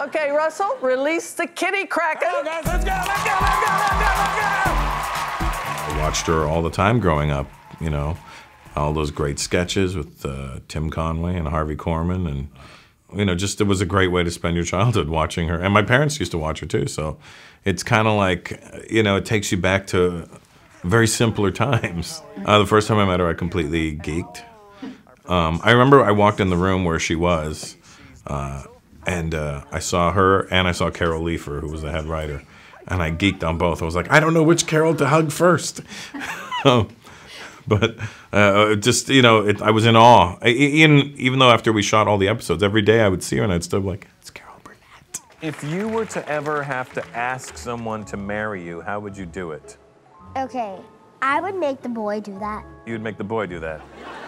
Okay, Russell, release the kitty cracker. Come on, guys, let's go, let's go, let's go, let's go, let's go! I watched her all the time growing up, you know, all those great sketches with Tim Conway and Harvey Korman, and you know, just it was a great way to spend your childhood watching her. And my parents used to watch her too, so it's kind of like, you know, it takes you back to very simpler times. The first time I met her, I completely geeked. I remember I walked in the room where she was, and I saw her and I saw Carol Leifer, who was the head writer, and I geeked on both. I was like, I don't know which Carol to hug first. But just, you know, I was in awe. Even though after we shot all the episodes, every day I would see her and I'd still be like, it's Carol Burnett. If you were to ever have to ask someone to marry you, how would you do it? Okay, I would make the boy do that. You would make the boy do that?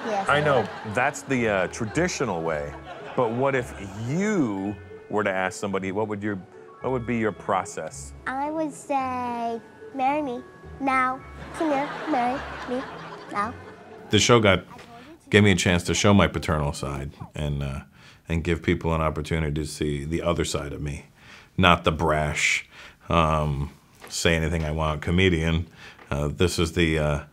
Yes. I know, that's the traditional way. But what if you were to ask somebody, what would be your process? I would say, marry me now. Come here, marry me now. The show gave me a chance to show my paternal side and give people an opportunity to see the other side of me, not the brash, say anything I want comedian. This is the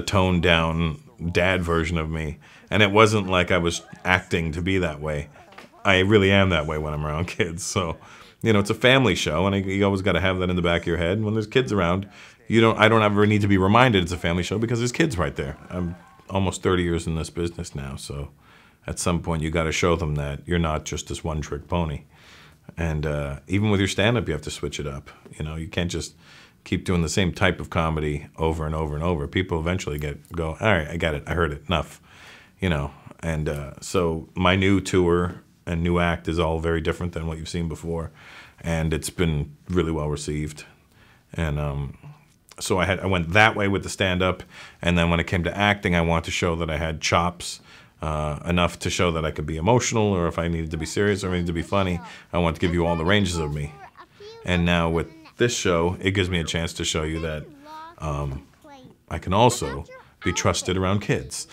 toned down dad version of me, and it wasn't like I was acting to be that way. I really am that way when I'm around kids. So, you know, it's a family show, and you always got to have that in the back of your head. And when there's kids around, I don't ever need to be reminded it's a family show because there's kids right there. I'm almost 30 years in this business now, so at some point you got to show them that you're not just this one-trick pony. And even with your stand-up, you have to switch it up. You know, you can't just keep doing the same type of comedy over and over and over. People eventually go, all right, I got it, I heard it, enough. You know, and so my new tour and new act is all very different than what you've seen before, and it's been really well received. And so I went that way with the stand-up, and then when it came to acting, I wanted to show that I had chops enough to show that I could be emotional, or if I needed to be serious or I needed to be funny, I wanted to give you all the ranges of me. And now with this show, it gives me a chance to show you that I can also be trusted around kids.